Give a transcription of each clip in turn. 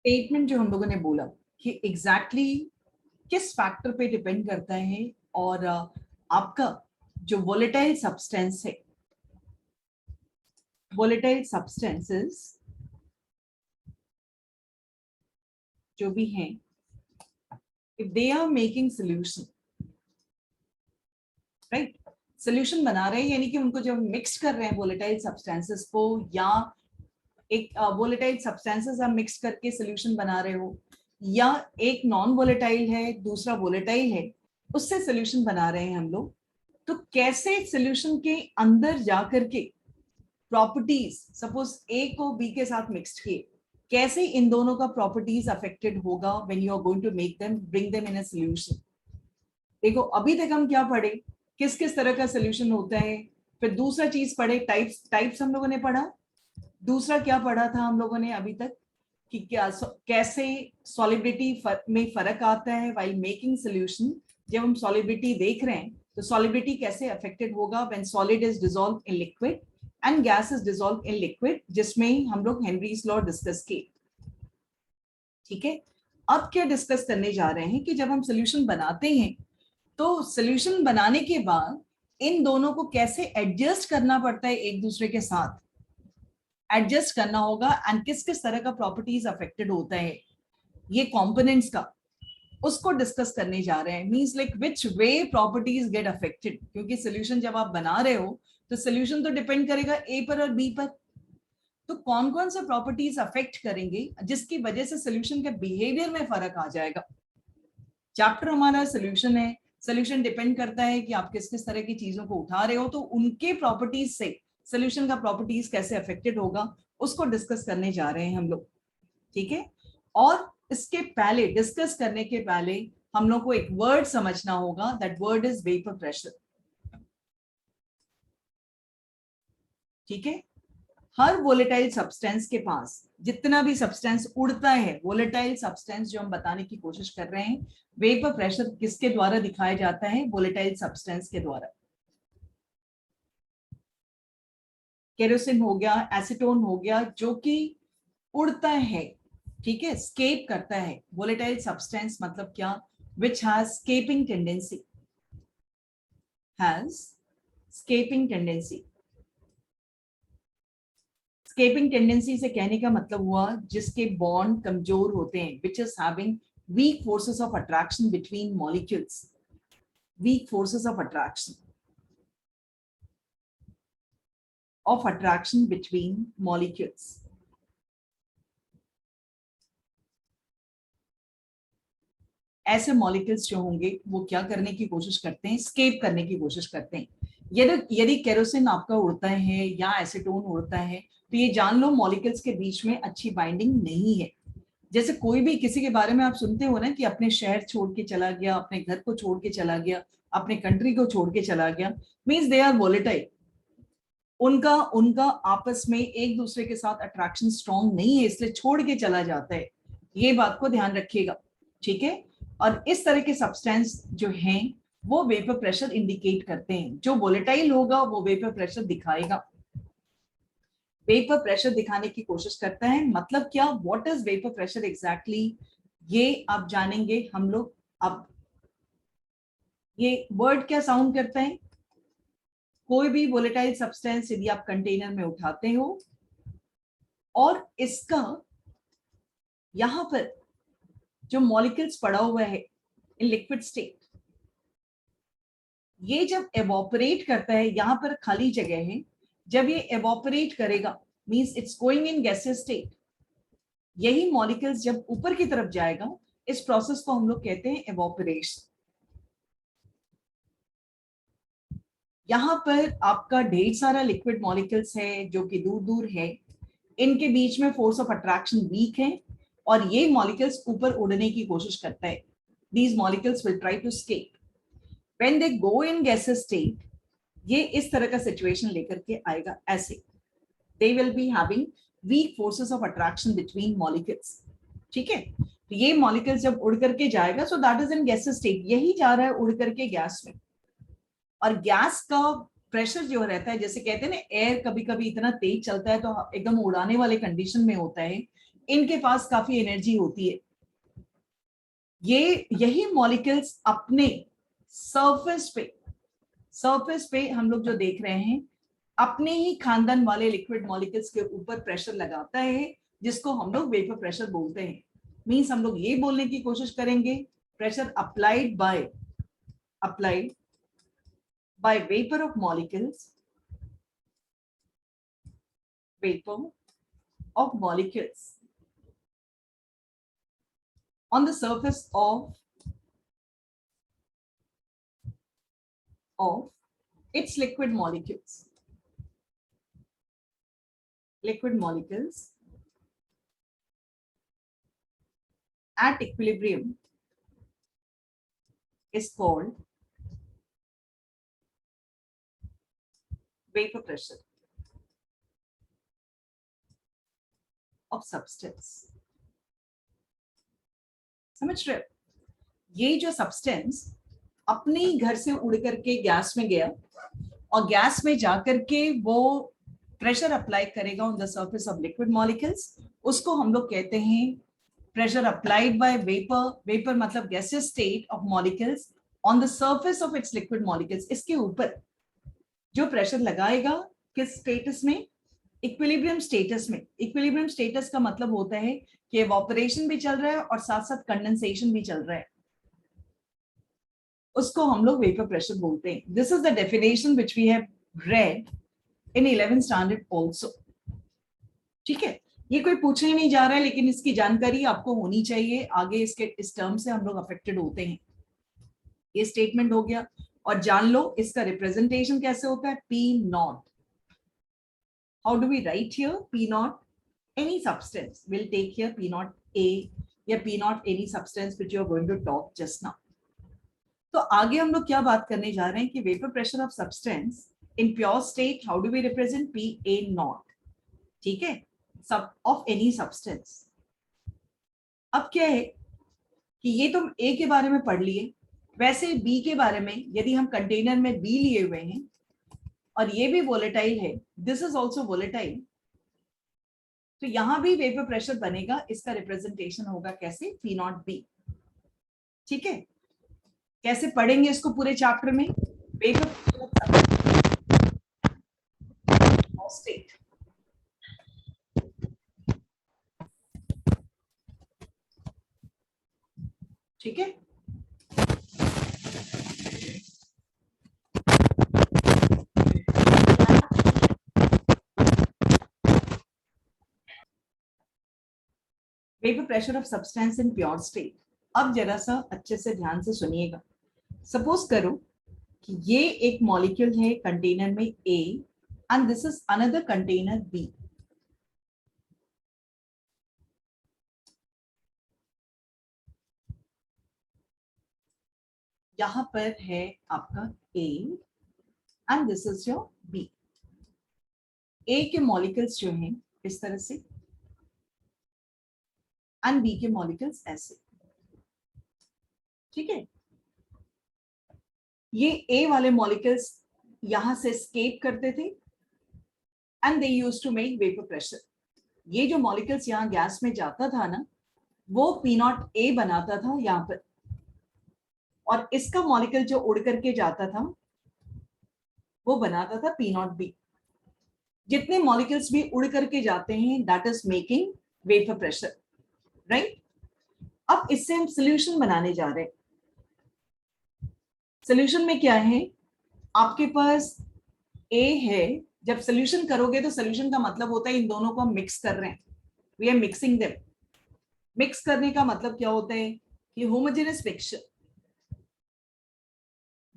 Statement जो हम लोगों ने बोला कि एग्जैक्टली किस फैक्टर पे डिपेंड करता है, और आपका जो वोलेटाइल सब्सटेंस है, वोलेटाइल सब्सटेंसेस जो भी हैं, if they are making solution, right, solution बना रहे हैं, यानी कि उनको जब मिक्स कर रहे हैं वोलेटाइल सब्सटेंसेस को, या एक वोलेटाइल सब्सटेंसेस आप मिक्स करके सोल्यूशन बना रहे हो, या एक नॉन वोलेटाइल है दूसरा वोलेटाइल है, उससे सोल्यूशन बना रहे हैं हम लोग, तो कैसे सोल्यूशन के अंदर जाकर के प्रॉपर्टीज, सपोज ए को बी के साथ मिक्स किए, कैसे इन दोनों का प्रॉपर्टीज अफेक्टेड होगा when you are going to make them, bring them in a solution. देखो अभी तक हम क्या पढ़े, किस किस तरह का सोल्यूशन होता है, फिर दूसरा चीज पढ़े टाइप्स, टाइप्स हम लोगों ने पढ़ा, दूसरा क्या पढ़ा था हम लोगों ने अभी तक कि क्या कैसे सॉलिबिलिटी में फर्क आता है व्हाइल मेकिंग सोल्यूशन। जब हम सॉलिबिलिटी देख रहे हैं तो सॉलिबिलिटी कैसे अफेक्टेड होगा when solid is dissolve in liquid and gas is dissolve in liquid, जिसमें हम लोग हेनरीज लॉ डिस्कस किए। ठीक है, अब क्या डिस्कस करने जा रहे हैं कि जब हम सोल्यूशन बनाते हैं तो सोल्यूशन बनाने के बाद इन दोनों को कैसे एडजस्ट करना पड़ता है, एक दूसरे के साथ एडजस्ट करना होगा, एंड किस किस तरह का प्रॉपर्टीज अफेक्टेड होता है ये कंपोनेंट्स का, उसको डिस्कस करने जा रहे हैं। Means like which way properties get affected, क्योंकि सोल्यूशन जब आप बना रहे हो तो सोल्यूशन तो डिपेंड करेगा ए पर और बी पर, तो कौन कौन से प्रॉपर्टीज अफेक्ट करेंगे जिसकी वजह से सोल्यूशन के बिहेवियर में फर्क आ जाएगा। चैप्टर हमारा सोल्यूशन है, सोल्यूशन डिपेंड करता है कि आप किस किस तरह की चीजों को उठा रहे हो, तो उनके प्रॉपर्टीज से सोल्यूशन का प्रॉपर्टीज कैसे अफेक्टेड होगा उसको डिस्कस करने जा रहे हैं हम लोग। ठीक है, और इसके पहले, डिस्कस करने के पहले हम लोग को एक वर्ड समझना होगा, that word is vapour pressure. ठीक है, हर वोलेटाइल सब्सटेंस के पास जितना भी सब्सटेंस उड़ता है, वोलेटाइल सब्सटेंस जो हम बताने की कोशिश कर रहे हैं, वेपर प्रेशर किसके द्वारा दिखाया जाता है, वोलेटाइल सब्सटेंस के द्वारा। केरोसिन हो गया, एसीटोन हो गया, जो कि उड़ता है, ठीक है, स्केप करता है। वोलेटाइल सब्सटेंस मतलब क्या, which has escaping tendency, has escaping tendency. Escaping tendency से कहने का मतलब हुआ जिसके बॉन्ड कमजोर होते हैं, which is having weak forces of attraction between molecules, weak forces of attraction between molecules. ऐसे मॉलिक्यूल्स जो होंगे वो क्या करने की कोशिश करते हैं, स्केप करने की कोशिश करते हैं। यदि केरोसिन आपका उड़ता है या एसीटोन उड़ता है तो ये जान लो मॉलिक्यूल्स के बीच में अच्छी बाइंडिंग नहीं है। जैसे कोई भी किसी के बारे में आप सुनते हो ना कि अपने शहर छोड़ के चला गया, अपने घर को छोड़ के चला गया, अपने कंट्री को छोड़ के चला गया, मींस दे आर वोलेटाइल। उनका उनका आपस में एक दूसरे के साथ अट्रैक्शन स्ट्रॉन्ग नहीं है, इसलिए छोड़ के चला जाता है। ये बात को ध्यान रखिएगा। ठीक है, और इस तरह के सब्सटेंस जो हैं वो वेपर प्रेशर इंडिकेट करते हैं। जो वोलेटाइल होगा वो वेपर प्रेशर दिखाएगा, वेपर प्रेशर दिखाने की कोशिश करता है। मतलब क्या, what is vapour pressure exactly, ये आप जानेंगे हम लोग। अब ये वर्ड क्या साउंड करता है, कोई भी वोलेटाइल सब्सटेंस यदि आप कंटेनर में उठाते हो और इसका यहां पर जो मॉलिक्यूल्स पड़ा हुआ है इन लिक्विड स्टेट, ये जब एवोपरेट करता है, यहां पर खाली जगह है, जब ये एवोपरेट करेगा means it's going in gaseous state, यही मॉलिक्यूल्स जब ऊपर की तरफ जाएगा, इस प्रोसेस को हम लोग कहते हैं एवोपरेशन। यहां पर आपका ढेर सारा लिक्विड मॉलिक्यूल्स है जो कि दूर दूर है, इनके बीच में फोर्स ऑफ अट्रैक्शन वीक है और ये मॉलिक्यूल्स ऊपर उड़ने की कोशिश करता है। These molecules will try to escape when they go in gaseous state. ये इस तरह का सिचुएशन लेकर के आएगा, ऐसे they will be having weak forces of attraction between molecules। ठीक है, तो ये मॉलिक्यूल्स जब उड़ करके जाएगा, so that is in gaseous state, यही जा रहा है उड़ करके गैस में। और गैस का प्रेशर जो रहता है, जैसे कहते हैं ना एयर कभी कभी इतना तेज चलता है तो एकदम उड़ाने वाले कंडीशन में होता है, इनके पास काफी एनर्जी होती है। यही मॉलिक्यूल्स अपने सरफेस पे हम लोग जो देख रहे हैं, अपने ही खानदान वाले लिक्विड मॉलिक्यूल्स के ऊपर प्रेशर लगाता है, जिसको हम लोग वेपर प्रेशर बोलते हैं। मींस हम लोग ये बोलने की कोशिश करेंगे pressure applied by vapour of molecules on the surface of its liquid molecules at equilibrium is called vapor pressure of substance. समझ रहे हो? ये जो सब्सटेंस अपने ही घर से उड़ करके गैस में गया और गैस में जाकर के वो प्रेशर अप्लाई करेगा on the surface of liquid molecules, उसको हम लोग कहते हैं प्रेशर अप्लाइड बाय वेपर मतलब gaseous state of molecules on the surface of its liquid molecules. इसके ऊपर जो प्रेशर लगाएगा किस स्टेटस में? इक्विलिब्रियम स्टेटस में। इक्विलिब्रियम स्टेटस का मतलब होता है कि इवैपोरेशन भी चल रहा है और साथ साथ कंडेंसेशन भी चल रहा है, उसको हम लोग वेपर प्रेशर बोलते हैं। This is the definition which we have read in 11th standard also. ठीक है, ये कोई पूछने नहीं जा रहा है, लेकिन इसकी जानकारी आपको होनी चाहिए, आगे इसके इस टर्म से हम लोग अफेक्टेड होते हैं। ये स्टेटमेंट हो गया, और जान लो इसका रिप्रेजेंटेशन कैसे होता है, P not. How do we write here P naught? Any substance. We'll take here P naught A या P naught any substance which you are going to talk just now. तो आगे हम लोग क्या बात करने जा रहे हैं कि vapour pressure of substance in pure state, how do we represent? P A naught. ठीक है, सब ऑफ एनी सब्सटेंस। अब क्या है कि ये तुम A के बारे में पढ़ लिए, वैसे B के बारे में यदि हम कंटेनर में B लिए हुए हैं और ये भी वोलेटाइल है, दिस इज ऑल्सो वोलेटाइल, तो यहां भी वेपर प्रेशर बनेगा। इसका रिप्रेजेंटेशन होगा कैसे? P not B। ठीक है, कैसे पढ़ेंगे इसको पूरे चैप्टर में? वेपर स्टेट, ठीक है। Vapour pressure of substance in pure state. अब जरा सा अच्छे से ध्यान से सुनिएगा। सपोज करो कि ये एक मॉलिक्यूल है कंटेनर में A and this is another container B। यहां पर है आपका A and this is your B। A के मॉलिक्यूल्स जो हैं इस तरह से एंड B के मॉलिक्यूल्स ऐसे। ठीक है, ये A वाले मॉलिक्यूल्स यहां से एस्केप करते थे and they used to make vapour pressure. ये जो मॉलिक्यूल्स यहां गैस में जाता था ना, वो P नॉट A बनाता था यहां पर, और इसका मॉलिक्यूल जो उड़ करके जाता था वो बनाता था P नॉट B। जितने मॉलिक्यूल्स भी उड़ करके जाते हैं that is making vapour pressure, right. अब इससे हम सॉल्यूशन बनाने जा रहे हैं। सॉल्यूशन में क्या है, आपके पास A है, जब सॉल्यूशन करोगे तो सॉल्यूशन का मतलब होता है इन दोनों को हम मिक्स कर रहे हैं, we are mixing them. Mix करने का मतलब क्या होता है कि homogeneous mixture,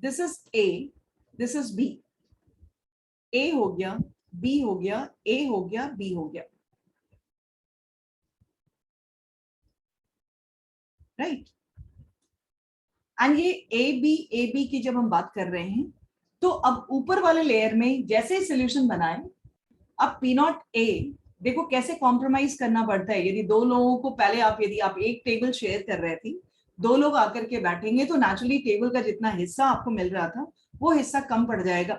this is A, this is B, A हो गया, B हो गया, A हो गया, B हो गया, राइट। एंड ये ए बी की जब हम बात कर रहे हैं, तो अब ऊपर वाले लेयर में जैसे ही सोल्यूशन बनाए, अब P नॉट A देखो कैसे कॉम्प्रोमाइज करना पड़ता है। यदि दो लोगों को पहले यदि आप एक टेबल शेयर कर रहे थे, दो लोग आकर के बैठेंगे तो नेचुरली टेबल का जितना हिस्सा आपको मिल रहा था वो हिस्सा कम पड़ जाएगा।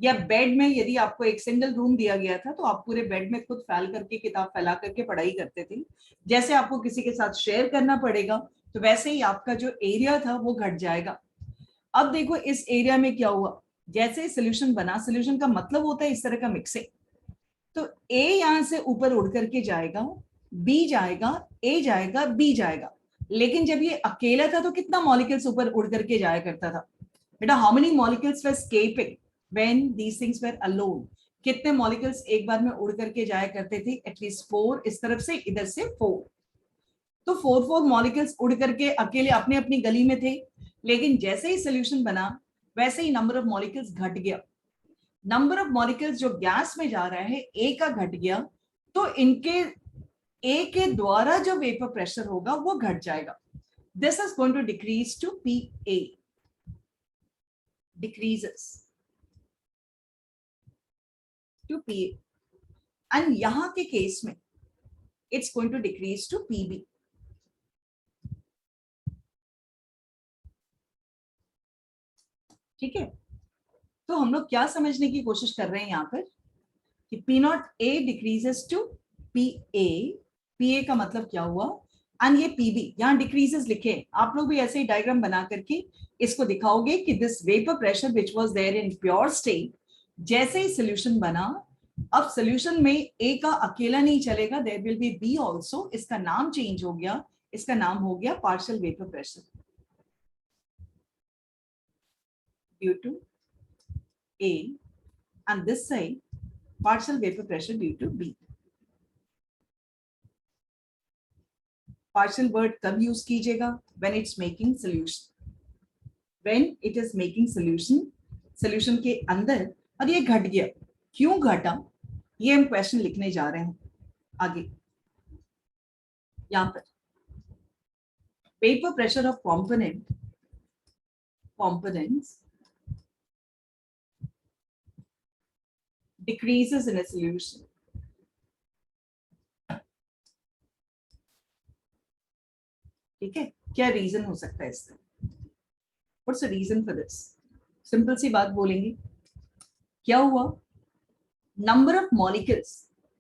या बेड में यदि आपको एक सिंगल रूम दिया गया था तो आप पूरे बेड में खुद फैल करके किताब फैला करके पढ़ाई करते थे। जैसे आपको किसी के साथ शेयर करना पड़ेगा तो वैसे ही आपका जो एरिया था वो घट जाएगा। अब देखो इस एरिया में क्या हुआ, जैसे सोल्यूशन बना, सोल्यूशन का मतलब होता है इस तरह का मिक्सिंग, तो ए यहां से ऊपर उड़ करके जाएगा, बी जाएगा, ए जाएगा, बी जाएगा। लेकिन जब ये अकेला था तो कितना मॉलिक्यूल्स ऊपर उड़ करके जाया करता था बेटा? How many molecules were escaping when these things were alone? कितने मॉलिक्यूल्स एक बार में उड़ करके जाया करते थे? एटलीस्ट 4, इस तरफ से इधर से 4। तो 4 मॉलिक्यूल्स उड़ करके अकेले अपने अपनी गली में थे। लेकिन जैसे ही सोल्यूशन बना वैसे ही नंबर ऑफ मॉलिक्यूल्स घट गया। नंबर ऑफ मॉलिक्यूल्स जो गैस में जा रहा है ए का घट गया, तो इनके ए के द्वारा जो वेपर प्रेशर होगा वो घट जाएगा। This is going to decrease to P A, decreases to P A, and यहां के केस में it's going to decrease to P B. ठीक है, तो हम लोग क्या समझने की कोशिश कर रहे हैं यहां पर कि P naught A decreases to P A. P A का मतलब क्या हुआ, एंड ये पीबी यहां डिक्रीजेस लिखे। आप लोग भी ऐसे ही डायग्राम बना करके इसको दिखाओगे कि this vapour pressure which was there in pure state, जैसे ही सोल्यूशन बना, अब सोल्यूशन में ए का अकेला नहीं चलेगा, there will be B also. इसका नाम चेंज हो गया, इसका नाम हो गया partial vapour pressure due to A, and this side partial vapor pressure due to B. Partial word कब यूज कीजिएगा? When it's making solution. When it is making solution, solution के अंदर, और ये घट गया, क्यों घटा, ये हम क्वेश्चन लिखने जा रहे हैं आगे। यहां पर vapor pressure of components decreases in a solution. ठीक है, क्या रीजन हो सकता है इसका? What's the reason for this? Simple सी बात बोलेंगे, क्या हुआ, नंबर ऑफ मॉलिक्यूल्स,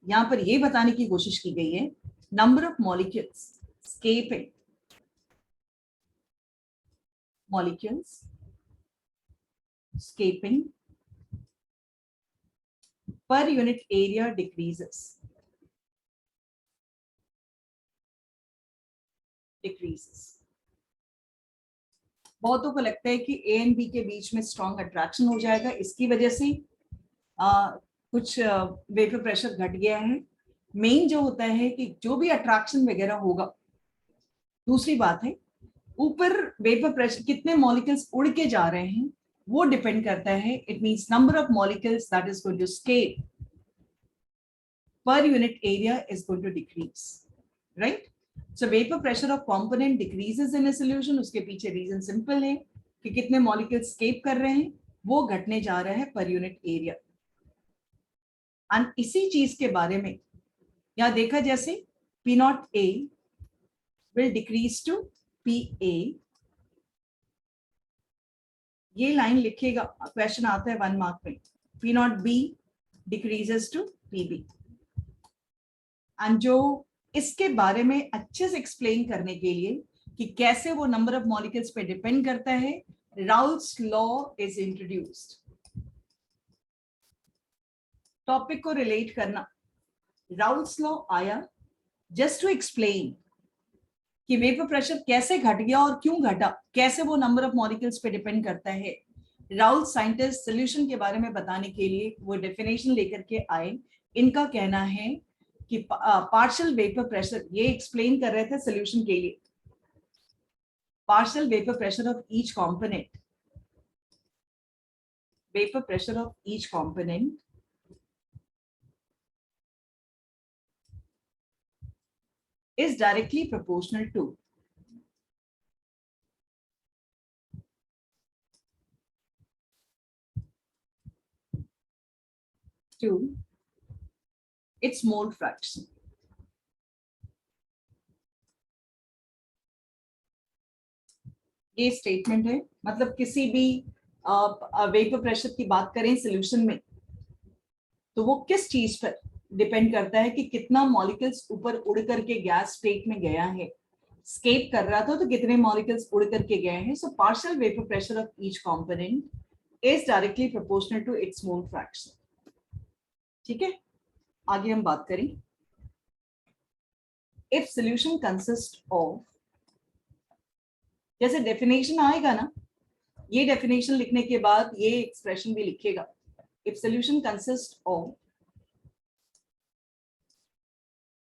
यहां पर यह बताने की कोशिश की गई है, number of molecules escaping, molecules escaping per unit area decreases बहुतों को लगता है कि ए एंड बी के बीच में स्ट्रॉन्ग अट्रैक्शन हो जाएगा, इसकी वजह से कुछ वेपर प्रेशर घट गया है। मेन जो होता है कि जो भी अट्रैक्शन वगैरह होगा, दूसरी बात है ऊपर वेपर प्रेशर कितने मॉलिक्यूल्स उड़ के जा रहे हैं वो डिपेंड करता है। It means number of molecules that is going to escape per unit area is going to decrease, right? So vapor pressure of component decreases in a solution, उसके पीछे रीजन सिंपल है कि कितने मॉलिक्यूल escape कर रहे हैं वो घटने जा रहा है पर यूनिट एरिया। एंड इसी चीज के बारे में यहां देखा, जैसे P not A will decrease to PA, ये लाइन लिखेगा, क्वेश्चन आता है 1 मार्क में, P not B decreases to PB। And जो इसके बारे में अच्छे से एक्सप्लेन करने के लिए कि कैसे वो नंबर ऑफ मॉलिक्यूल्स पे डिपेंड करता है, Raoult's law is introduced. Topic को रिलेट करना, राउल्स लॉ आया जस्ट टू एक्सप्लेन कि वेपर प्रेशर कैसे घट गया और क्यों घटा, कैसे वो नंबर ऑफ मॉलिक्यूल्स पे डिपेंड करता है। राउल साइंटिस्ट सोल्यूशन के बारे में बताने के लिए वो डेफिनेशन लेकर के आए। इनका कहना है कि पार्शियल वेपर प्रेशर, ये एक्सप्लेन कर रहे थे सोल्यूशन के लिए, partial vapour pressure of each component, vapour pressure of each component is directly proportional to its mole fraction। ये स्टेटमेंट है, मतलब किसी भी वेपर प्रेशर की बात करें सॉल्यूशन में, तो वो किस चीज पर डिपेंड करता है कि कितना मॉलिक्यूल्स ऊपर उड़ करके गैस स्टेट में गया है, स्केप कर रहा था तो कितने मॉलिक्यूल्स उड़ करके गए हैं. So partial vapour pressure of each component is directly proportional to its mole fraction. ठीक है, आगे हम बात करें. इफ सॉल्यूशन कंसिस्ट ऑफ, जैसे डेफिनेशन आएगा ना, ये डेफिनेशन लिखने के बाद ये एक्सप्रेशन भी लिखेगा. If solution consist of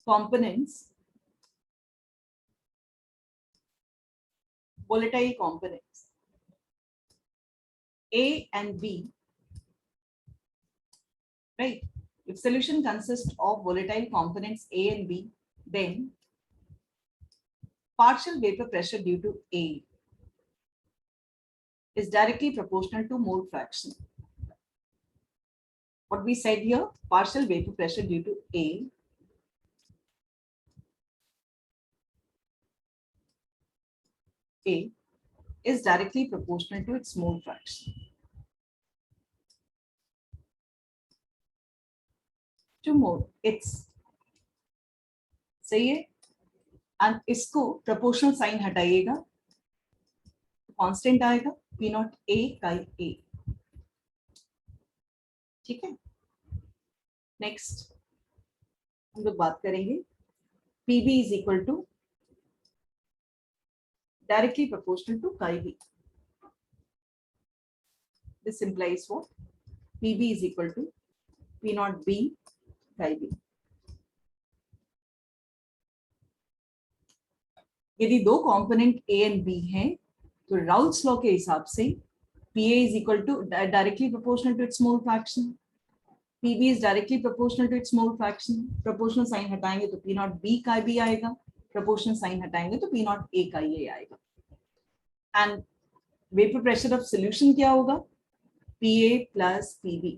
components, volatile components A and B, right? If solution consists of volatile components A and B, then partial vapor pressure due to A is directly proportional to mole fraction. What we said here, partial vapor pressure due to A is directly proportional to its mole fraction. To mole, it's सही है. And इसको proportional sign हटाइएगा, constant आएगा P not A का A. ठीक है. Next हम लोग बात करेंगे PB is equal to directly proportional to chi b. This implies what? PB is equal to P naught B chi b. यदि दो कंपोनेंट A and B हैं, तो राउल्स लॉ के हिसाब से PA is equal to directly proportional to its mole fraction. PB is directly proportional to its mole fraction. Proportional sign हटाएंगे तो P naught B chi b आएगा. Proportional sign हटाएंगे तो P naught A chi A आएगा. And vapor pressure of solution क्या होगा? PA plus PB.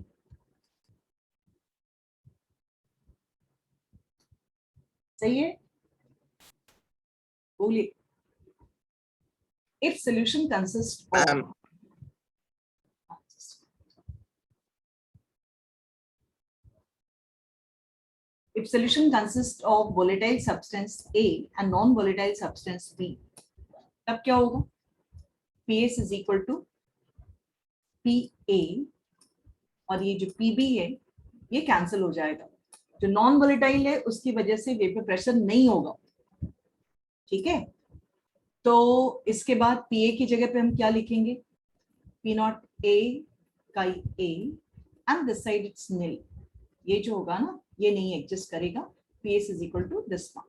सही है, बोलिए. If solution consists of if solution consists of volatile substance A and non-volatile substance B, तब क्या होगा? PS is equal to PA और ये जो PB है ये कैंसिल हो जाएगा. जो नॉन वोलेटाइल है उसकी वजह से वेपर प्रेशर नहीं होगा. ठीक है, तो इसके बाद PA की जगह पे हम क्या लिखेंगे? P नॉट A का A and this side it's nil. ये जो होगा ना ये नहीं एडजस्ट करेगा. PS is equal to this one.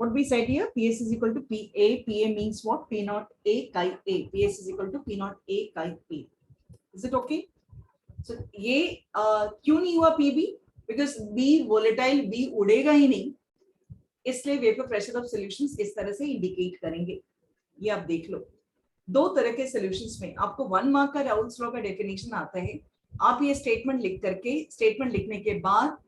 What we said here, PS is equal to PA. PA means what? P naught A chi A. PS is equal to P naught A chi A. Is it okay? So ये क्यों नहीं हुआ PB? Because B volatile, B उड़ेगा ही नहीं, इसलिए vapour pressure of solutions इस तरह से इंडिकेट करेंगे. ये आप देख लो. दो तरह के सॉल्यूशंस में आपको 1 मार्क का राउल्स लॉ का डेफिनेशन आता है. आप ये स्टेटमेंट लिख करके, स्टेटमेंट लिखने के बाद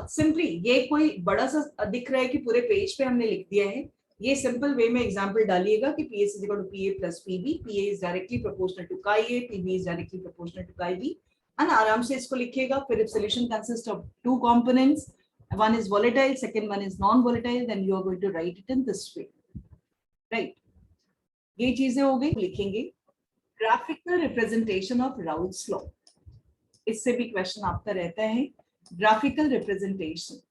सिंपली ये कोई बड़ा सा दिख रहा है कि पूरे पेज पे हमने लिख दिया है, ये सिंपल वे में एग्जांपल डालिएगा कि PS is equal to PA plus PB. PA is directly proportional to chi A, PB is directly proportional to chi B. and आराम से इसको लिखिएगा. फिर if solution consists of two components, one is volatile, second one is non-volatile, then you are going to write it in this way, right? ये चीजें हो गई. लिखेंगे graphical representation of Raoult's law. इससे भी क्वेश्चन आपका रहता है. Graphical representation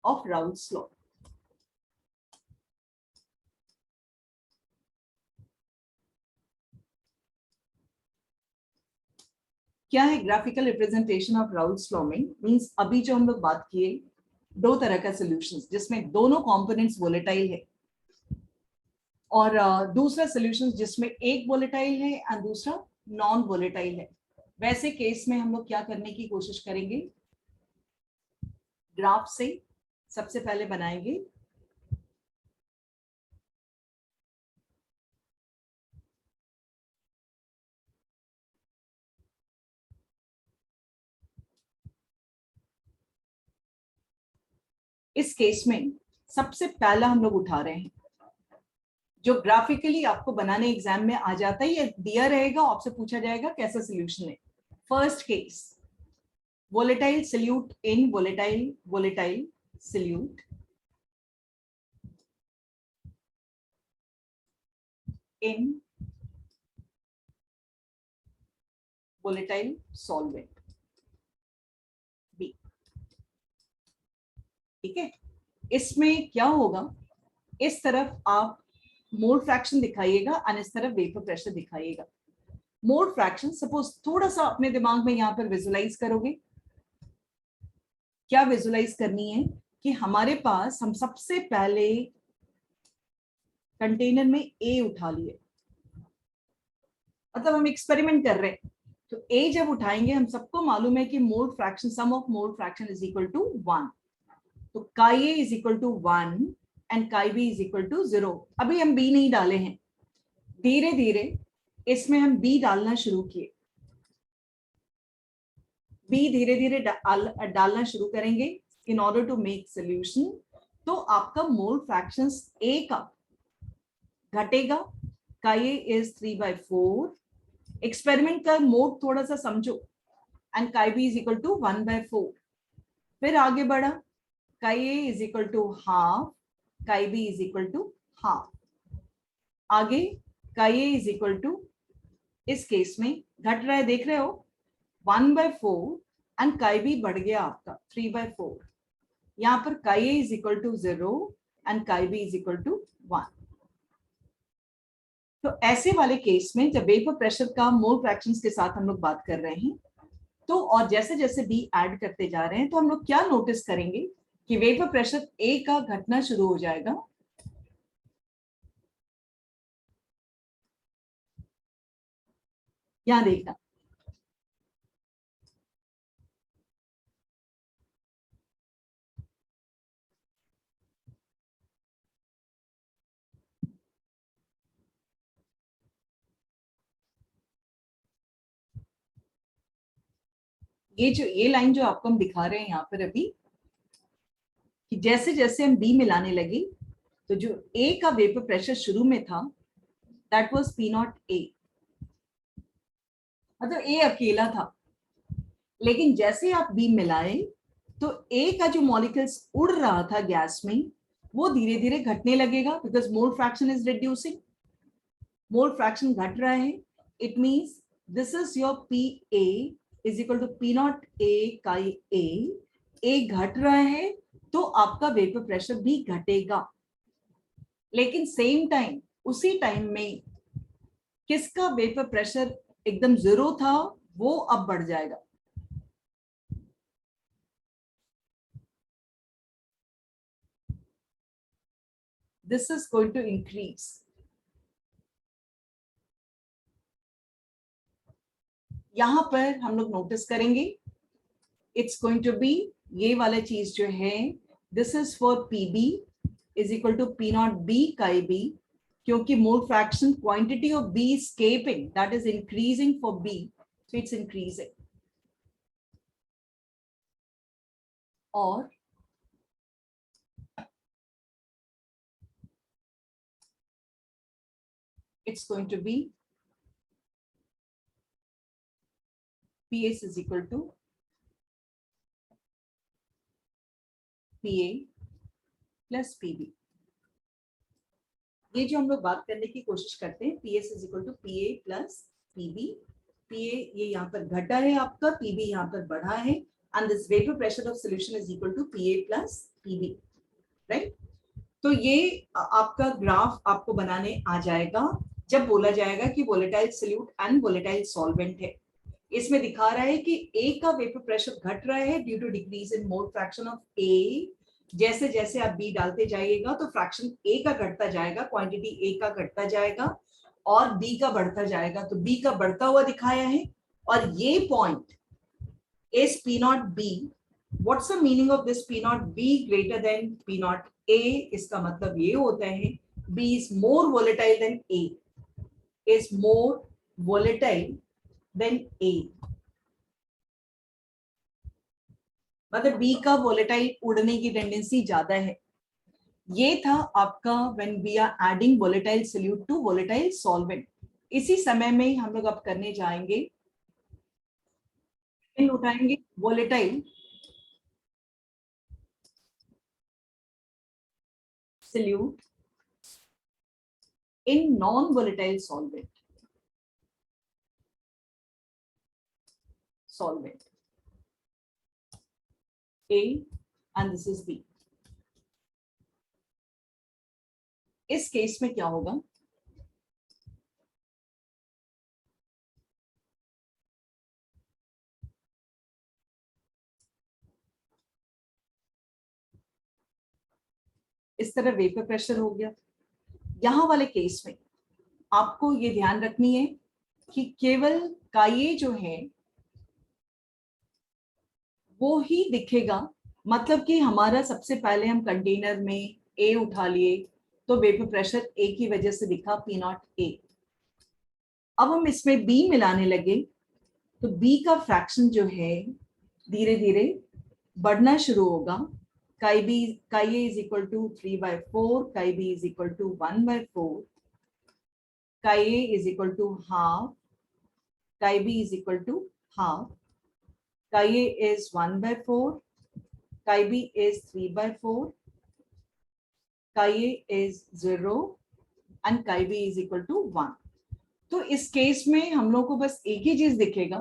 of Raoult's law. क्या है graphical representation of Raoult's law में? मींस अभी जो हम लोग बात किए दो तरह का सॉल्यूशंस जिसमें दोनों कंपोनेंट्स वोलेटाइल है और दूसरा सॉल्यूशन जिसमें एक वोलेटाइल है और दूसरा नॉन वोलेटाइल है. वैसे केस में हम लोग क्या करने की कोशिश करेंगे? ग्राफ से सबसे पहले बनाएंगे इस केस में सबसे पहला हम लोग उठा रहे हैं, जो ग्राफिकली आपको बनाने एग्जाम में आ जाता है, ये दिया रहेगा, आपसे पूछा जाएगा कैसा सोल्यूशन है। First case, volatile solute in volatile solute in volatile solvent B। ठीक है, इसमें क्या होगा, इस तरफ आप मोल फ्रैक्शन दिखाइएगा और इस तरफ वेपर प्रेशर दिखाइएगा। मोल फ्रैक्शन सपोज थोड़ा सा अपने दिमाग में यहां पर विजुलाइज करोगे। क्या विजुलाइज करनी है कि हमारे पास हम सबसे पहले कंटेनर में ए उठा लिए, मतलब हम एक्सपेरिमेंट कर रहे हैं, तो ए जब उठाएंगे, हम सबको मालूम है कि mole fraction, sum of mole fraction is equal to 1, तो chi A is equal to 1 and chi B is equal to 0। अभी हम बी नहीं डाले हैं, धीरे धीरे इसमें हम बी डालना शुरू किए, बी धीरे धीरे डालना शुरू करेंगे in order to make solution. तो आपका मोल फ्रैक्शन ए का घटेगा, काई ए इज 3/4, एक्सपेरिमेंट का मोड थोड़ा सा समझो, and chi B is equal to 1/4। फिर आगे बढ़ा, chi A is equal to half, chi B is equal to half. आगे chi A is equal to, इस केस में घट रहा है, देख रहे हो 1/4 एंड काई बी बढ़ गया आपका 3/4। यहां पर काई A is equal to 0 and chi B is equal to 1। तो ऐसे वाले केस में जब वेपर प्रेशर का मोल फ्रैक्शंस के साथ हम लोग बात कर रहे हैं, तो और जैसे जैसे बी ऐड करते जा रहे हैं, तो हम लोग क्या नोटिस करेंगे कि वेपर प्रेशर ए का घटना शुरू हो जाएगा। यहां देखना, ये लाइन जो आपको हम दिखा रहे हैं यहाँ पर अभी, कि जैसे जैसे हम बी मिलाने लगे, तो जो ए का वेपर प्रेशर शुरू में था दैट वाज P0A, मतलब ए अकेला था, लेकिन जैसे आप बी मिलाए तो ए का जो मॉलिक्यूल्स उड़ रहा था गैस में, वो धीरे धीरे घटने लगेगा, because mole fraction is reducing, mole fraction घट रहा है। It means this is your PA is equal to P0A chi ए घट रहा है, तो आपका वेपर प्रेशर भी घटेगा। लेकिन सेम टाइम, उसी टाइम में किसका वेपर प्रेशर एकदम 0 था, वो अब बढ़ जाएगा। This is going to increase. यहां पर हम लोग नोटिस करेंगे, इट्स गोइंग टू बी, ये वाला चीज जो है, this is for PB is equal to P0B chi B, क्योंकि mole fraction quantity of B escaping that is increasing for B, so it's increasing। और it's going to be PS is equal to PA plus PB। ये जो हम लोग बात करने की कोशिश करते हैं, PS is equal to PA plus PB। PA ये यहाँ पर घटा है आपका, PB यहाँ पर बढ़ा है, and this vapor pressure of solution is equal to PA plus PB, right? तो ये आपका ग्राफ आपको बनाने आ जाएगा जब बोला जाएगा कि volatile solute and volatile solvent है। इसमें दिखा रहा है कि ए का वेपर प्रेशर घट रहा है due to decrease in mole fraction of A. जैसे जैसे आप बी डालते जाइएगा तो फ्रैक्शन ए का घटता जाएगा, क्वांटिटी ए का घटता जाएगा और बी का बढ़ता जाएगा। तो बी का बढ़ता हुआ दिखाया है, और ये point is P0B। What's the meaning of this P0B greater than P0A? इसका मतलब ये होता है B is more volatile than A, is more volatile than A। मतलब B का वोलेटाइल उड़ने की टेंडेंसी ज्यादा है। ये था आपका when we are adding volatile solute to volatile solvent. इसी समय में ही हम लोग अब करने जाएंगे, इन उठाएंगे volatile solute in non volatile solvent A and this is B। इस केस में क्या होगा, इस तरह वेपर प्रेशर हो गया। यहां वाले केस में आपको ये ध्यान रखनी है कि केवल काये जो है वो ही दिखेगा, मतलब कि हमारा सबसे पहले हम कंटेनर में ए उठा लिए तो वेपर प्रेशर ए की वजह से दिखा पी नॉट ए। अब हम इसमें बी मिलाने लगे तो बी का फ्रैक्शन जो है धीरे धीरे बढ़ना शुरू होगा। काई ए इज इक्वल टू 3/4, काई B is equal to 1/4, chi A is equal to half, chi B is equal to half, chi A is 1/4, chi B is 3/4, chi A is 0 and chi B is equal to 1। तो इस case में हम लोग को बस एक ही चीज दिखेगा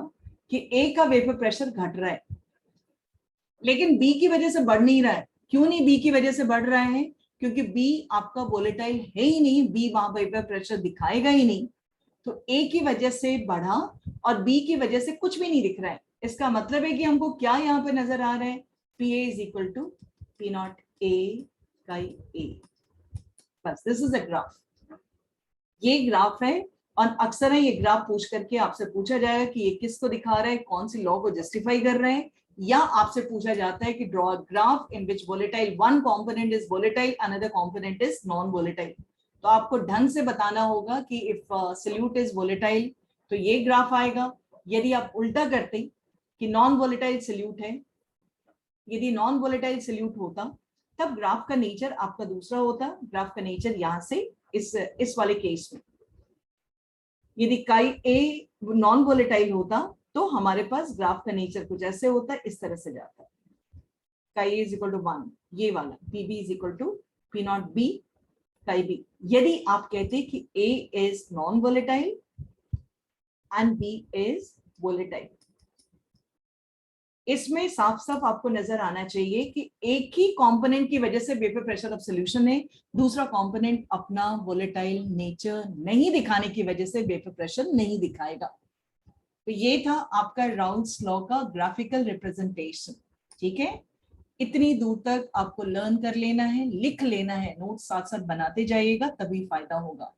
कि ए का वेपर प्रेशर घट रहा है, लेकिन बी की वजह से बढ़ नहीं रहा है। क्यों नहीं बी की वजह से बढ़ रहा है, क्योंकि बी आपका वोलेटाइल है ही नहीं, बी वहां वेपर प्रेशर दिखाएगा ही नहीं। तो ए की वजह से बढ़ा और बी की वजह से कुछ भी नहीं दिख रहा है। इसका मतलब है कि हमको क्या यहाँ पे नजर आ रहा है, P A is equal to P naught A chi A. बस दिस इज अ ग्राफ, ये ग्राफ है। और अक्सर है ये ग्राफ पूछ करके आपसे पूछा जाएगा कि ये किसको दिखा रहा है, कौन सी लॉ को जस्टिफाई कर रहे हैं, या आपसे पूछा जाता है कि draw a graph in which volatile one component is volatile, another component is non volatile. तो आपको ढंग से बताना होगा कि इफ सोल्यूट इज वोलेटाइल तो ये ग्राफ आएगा। यदि आप उल्टा करते कि नॉन वोलेटाइल सोल्यूट है, यदि नॉन वोलेटाइल सोल्यूट होता तब ग्राफ का नेचर आपका दूसरा होता। ग्राफ का नेचर यहां से इस वाले केस में, यदि काई ए नॉन वोलेटाइल होता तो हमारे पास ग्राफ का नेचर कुछ ऐसे होता है, इस तरह से जाता है। काई ए इज इक्वल टू 1, ये वाला P B is equal to P not B chi B. यदि आप कहते कि A is non volatile and B is volatile, इसमें साफ साफ आपको नजर आना चाहिए कि एक ही कंपोनेंट की वजह से वेपर प्रेशर ऑफ सॉल्यूशन है, दूसरा कंपोनेंट अपना वोलेटाइल नेचर नहीं दिखाने की वजह से वेपर प्रेशर नहीं दिखाएगा। तो ये था आपका राउल्स लॉ का ग्राफिकल रिप्रेजेंटेशन। ठीक है, इतनी दूर तक आपको लर्न कर लेना है, लिख लेना है, नोट्स साथ साथ बनाते जाइएगा तभी फायदा होगा।